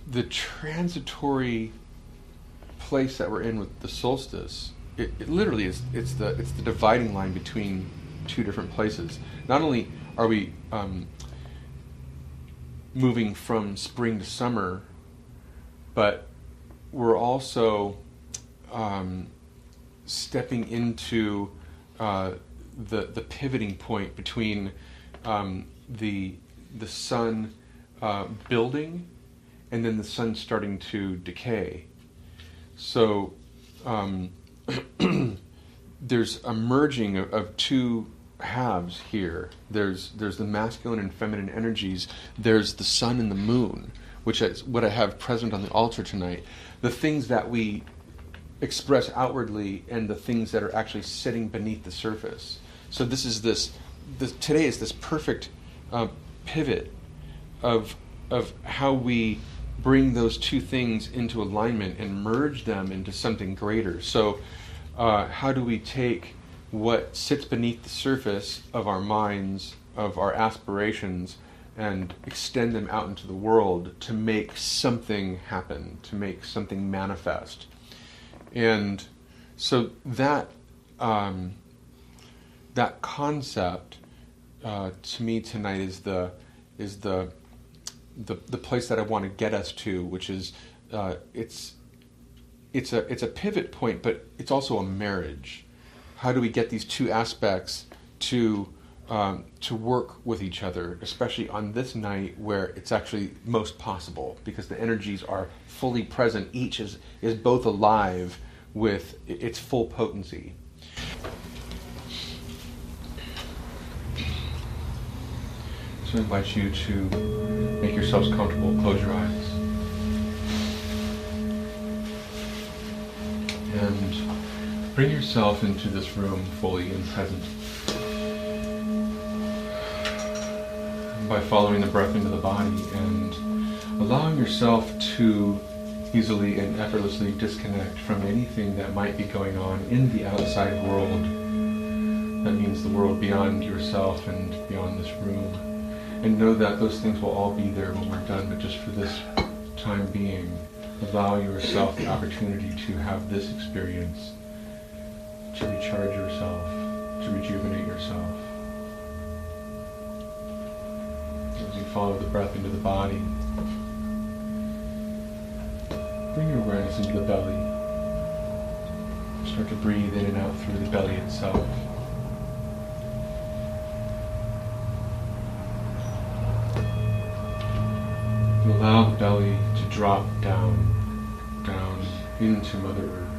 the transitory place that we're in with the solstice, it literally is, it's the dividing line between two different places. Not only are we moving from spring to summer, but we're also stepping into the pivoting point between the sun building and then the sun starting to decay. So there's a merging of two halves here. There's the masculine and feminine energies. There's the sun and the moon, which is what I have present on the altar tonight. The things that we express outwardly and the things that are actually sitting beneath the surface. So today is this perfect pivot of how we bring those two things into alignment and merge them into something greater. So how do we take what sits beneath the surface of our minds, of our aspirations, and extend them out into the world to make something happen, to make something manifest? And so that concept to me tonight is the place that I want to get us to, which is it's a pivot point, but it's also a marriage. How do we get these two aspects to work with each other, especially on this night where it's actually most possible, because the energies are fully present. Each is both alive with its full potency. So I invite you to make yourselves comfortable. Close your eyes. And bring yourself into this room fully and present. By following the breath into the body and allowing yourself to easily and effortlessly disconnect from anything that might be going on in the outside world. That means the world beyond yourself and beyond this room. And know that those things will all be there when we're done, but just for this time being, allow yourself the opportunity to have this experience, to recharge yourself, to rejuvenate yourself. As you follow the breath into the body, bring your awareness into the belly. Start to breathe in and out through the belly itself. Allow the belly to drop down into Mother Earth.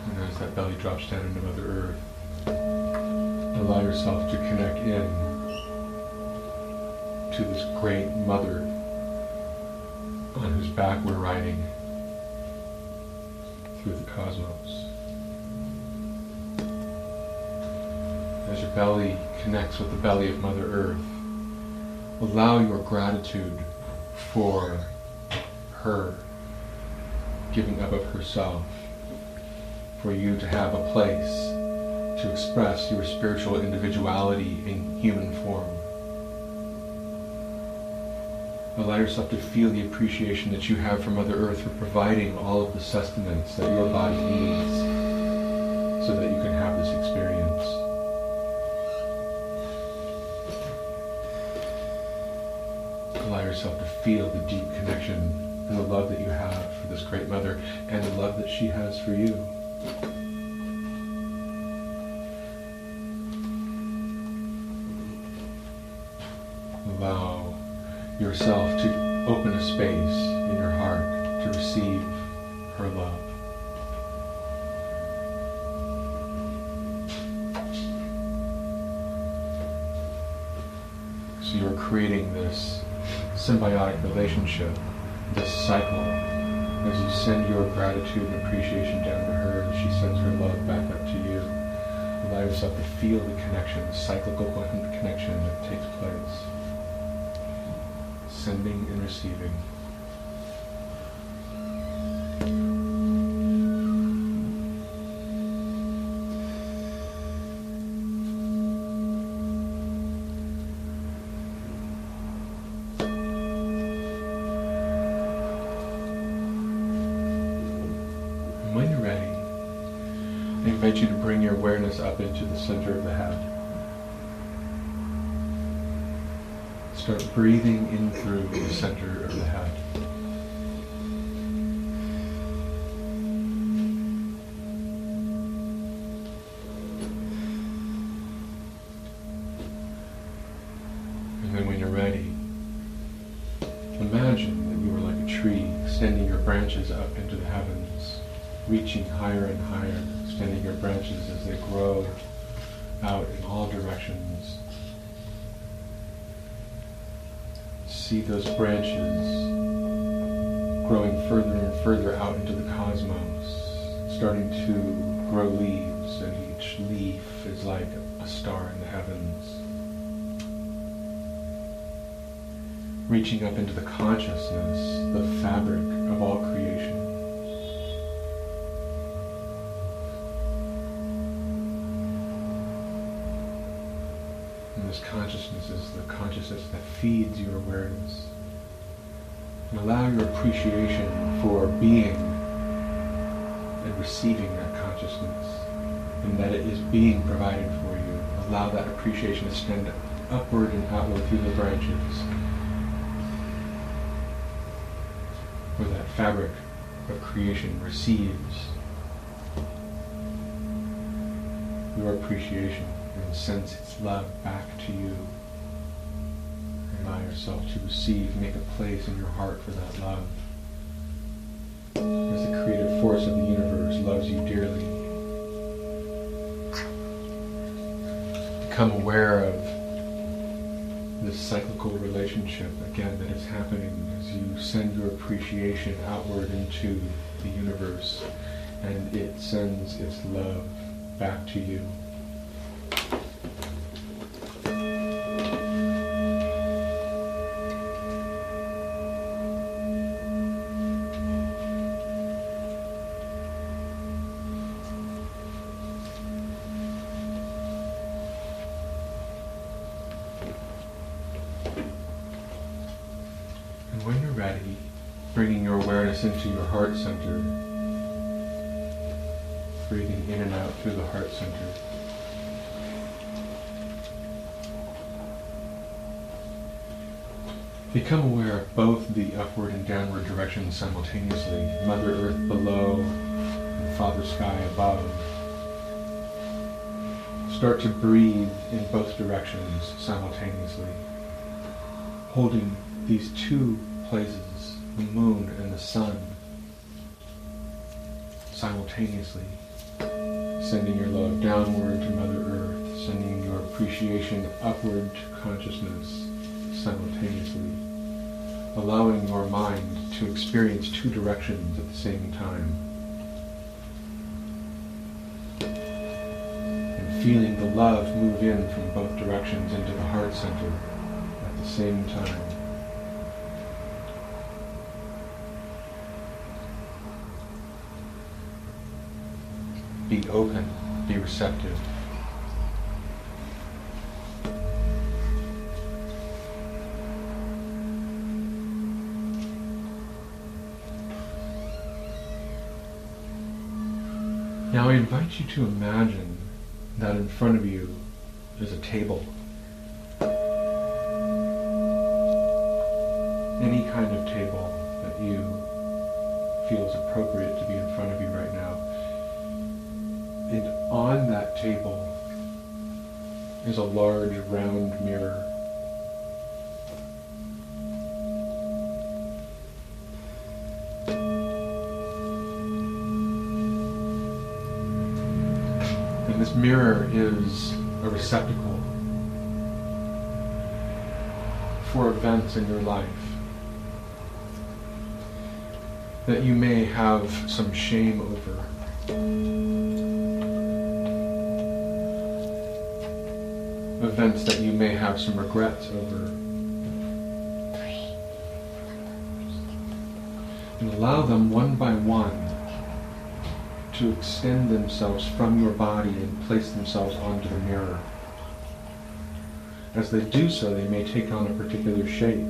And as that belly drops down into Mother Earth, allow yourself to connect in to this great Mother on whose back we're riding through the cosmos. As your belly connects with the belly of Mother Earth, allow your gratitude for her giving up of herself, for you to have a place to express your spiritual individuality in human form. Allow yourself to feel the appreciation that you have for Mother Earth for providing all of the sustenance that your body needs so that you can have this experience. Allow yourself to feel the deep connection and the love that you have for this great Mother and the love that she has for you. Allow yourself to open a space in your heart to receive her love. So you're creating this symbiotic relationship, this cycle, as you send your gratitude and appreciation down to her and she sends her love back up to you. Allow yourself to feel the connection, the cyclical connection that takes place. Sending and receiving. invite you to bring your awareness up into the center of the head. Start breathing in through the center of the head. And then when you're ready, imagine that you are like a tree, extending your branches up into the heavens, reaching higher and higher, extending your branches as they grow out in all directions. See those branches growing further and further out into the cosmos, starting to grow leaves, and each leaf is like a star in the heavens. Reaching up into the consciousness, the fabric of all creation. And this consciousness is the consciousness that feeds your awareness. And allow your appreciation for being and receiving that consciousness, and that it is being provided for you. Allow that appreciation to extend upward and outward through the branches, where that fabric of creation receives your appreciation and sends its love back to you. Allow yourself to receive, make a place in your heart for that love, as the creative force of the universe loves you dearly. Become aware of this cyclical relationship, again, that is happening as you send your appreciation outward into the universe, and it sends its love back to you. When you're ready, bringing your awareness into your heart center, breathing in and out through the heart center. Become aware of both the upward and downward directions simultaneously, Mother Earth below and Father Sky above. Start to breathe in both directions simultaneously, holding these two places, the moon and the sun, simultaneously, sending your love downward to Mother Earth, sending your appreciation upward to consciousness simultaneously, allowing your mind to experience two directions at the same time, and feeling the love move in from both directions into the heart center at the same time. Be open, be receptive. Now I invite you to imagine that in front of you is a table. Any kind of table that you feel is appropriate to be in front of you right now. And on that table is a large round mirror. And this mirror is a receptacle for events in your life that you may have some shame over. Events that you may have some regrets over. And allow them one by one to extend themselves from your body and place themselves onto the mirror. As they do so, they may take on a particular shape.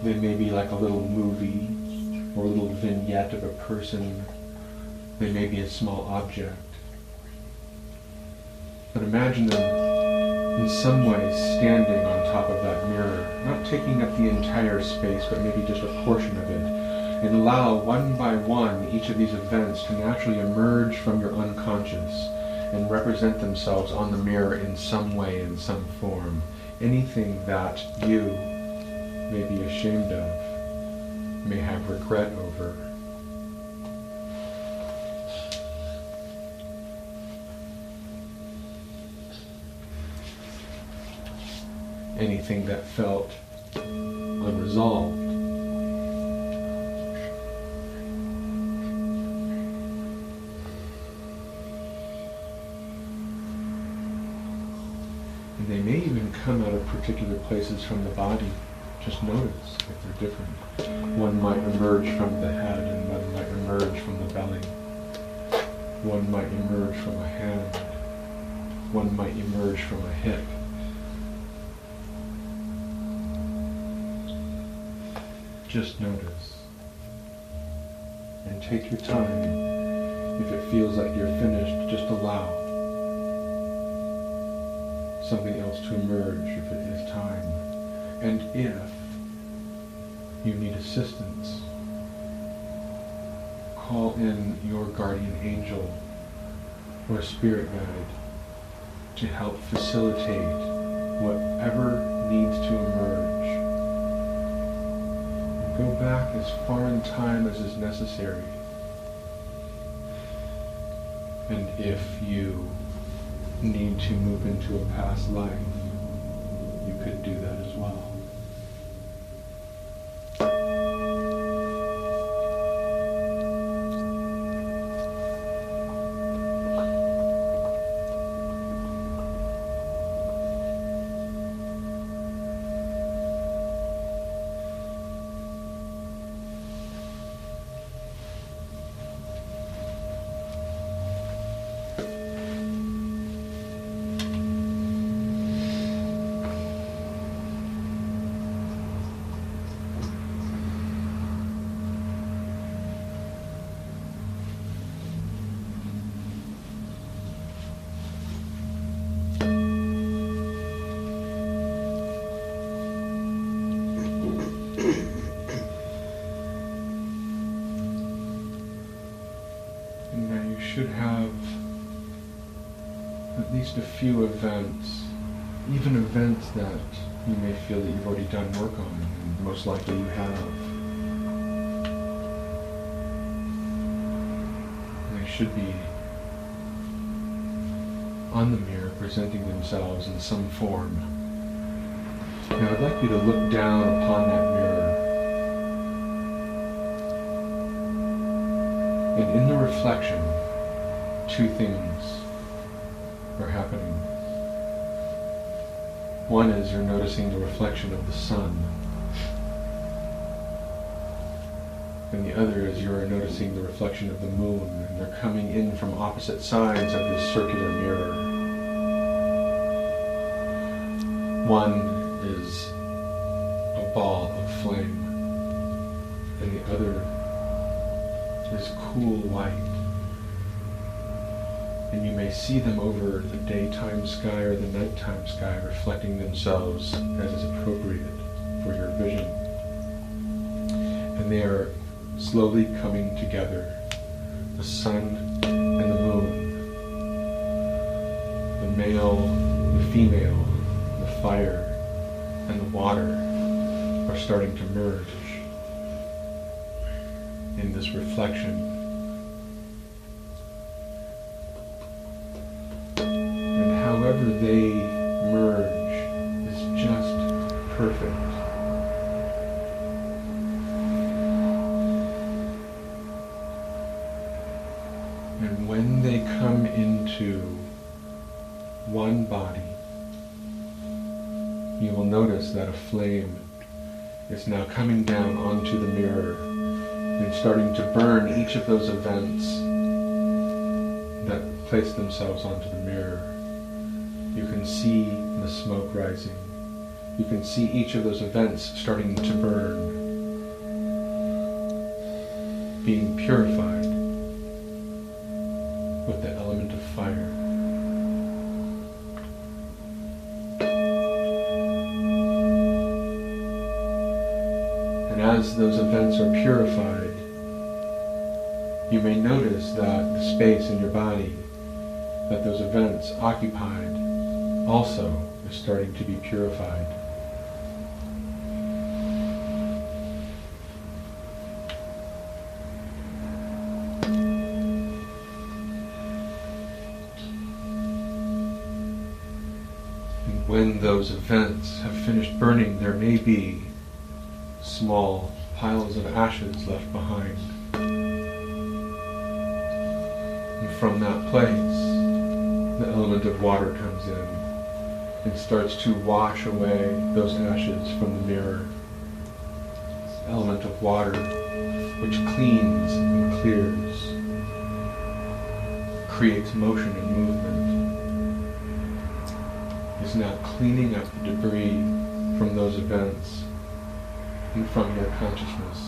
They may be like a little movie or a little vignette of a person. They may be a small object. but imagine them in some way standing on top of that mirror, not taking up the entire space, but maybe just a portion of it. And allow one by one each of these events to naturally emerge from your unconscious and represent themselves on the mirror in some way, in some form. Anything that you may be ashamed of, may have regret over. Anything that felt unresolved. And they may even come out of particular places from the body. Just notice if they're different. One might emerge from the head and one might emerge from the belly. One might emerge from a hand. One might emerge from a hip. Just notice. And take your time. If it feels like you're finished, just allow something else to emerge if it is time. And if you need assistance, call in your guardian angel or spirit guide to help facilitate whatever needs to emerge. And go back as far in time as is necessary. And if you need to move into a past life, you could do that as well. Should have at least a few events, even events that you may feel that you've already done work on, and most likely you have. And they should be on the mirror, presenting themselves in some form. Now I'd like you to look down upon that mirror. And in the reflection, two things are happening. One is you're noticing the reflection of the sun. And the other is you're noticing the reflection of the moon. And they're coming in from opposite sides of this circular mirror. One is a ball of flame. And the other is cool white. And you may see them over the daytime sky or the nighttime sky, reflecting themselves as is appropriate for your vision. And they are slowly coming together, the sun and the moon, the male, the female, the fire, and the water are starting to merge in this reflection. However they merge is just perfect. And when they come into one body, you will notice that a flame is now coming down onto the mirror and starting to burn each of those events that place themselves onto the mirror. You can see the smoke rising. You can see each of those events starting to burn, being purified with the element of fire. And as those events are purified, you may notice that the space in your body that those events occupied also is starting to be purified. And when those events have finished burning, there may be small piles of ashes left behind. And from that place, the element of water comes in and starts to wash away those ashes from the mirror. This element of water, which cleans and clears, creates motion and movement, is now cleaning up the debris from those events and from your consciousness.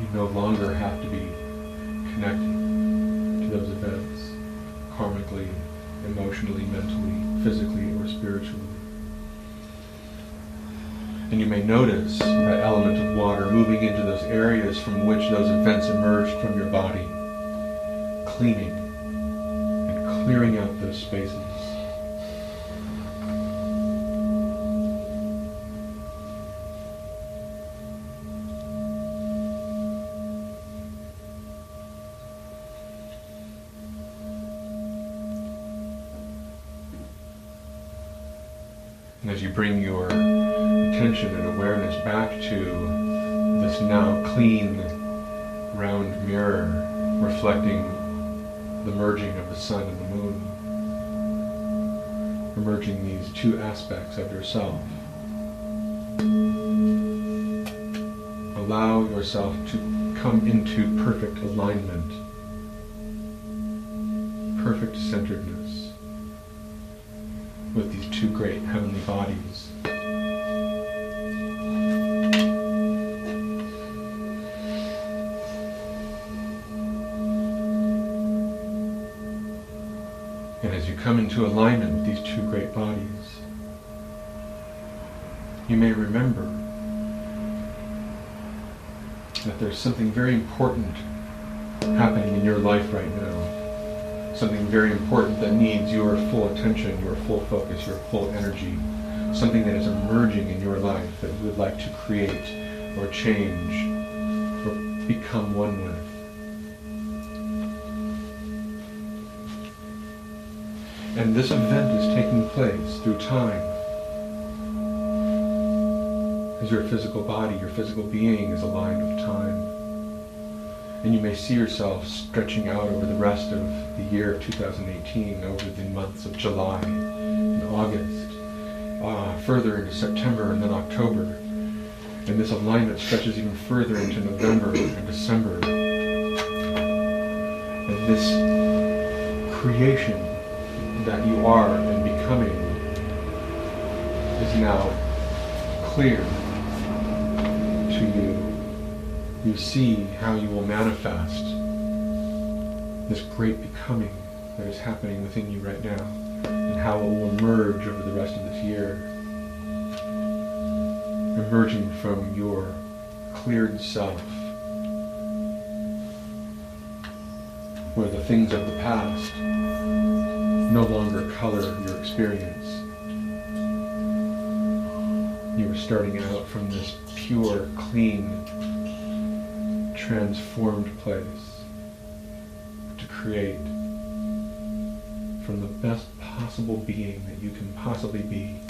You no longer have to be connected to those events, karmically, emotionally, mentally, physically, or spiritually. And you may notice that element of water moving into those areas from which those events emerged from your body, cleaning and clearing out those spaces. And as you bring your attention and awareness back to this now clean, round mirror reflecting the merging of the sun and the moon, merging these two aspects of yourself, allow yourself to come into perfect alignment, perfect centeredness with these two great heavenly bodies. And as you come into alignment with these two great bodies, you may remember that there's something very important happening in your life right now. Something very important that needs your full attention, your full focus, your full energy. Something that is emerging in your life that you would like to create or change or become one with. And this event is taking place through time. As your physical body, your physical being is aligned with time. And you may see yourself stretching out over the rest of the year of 2018, over the months of July and August, further into September and then October. And this alignment stretches even further into November and December. And this creation that you are and becoming is now clear to you. You see how you will manifest this great becoming that is happening within you right now, and how it will emerge over the rest of this year, emerging from your cleared self, where the things of the past no longer color your experience. You are starting out from this pure, clean, transformed place to create from the best possible being that you can possibly be.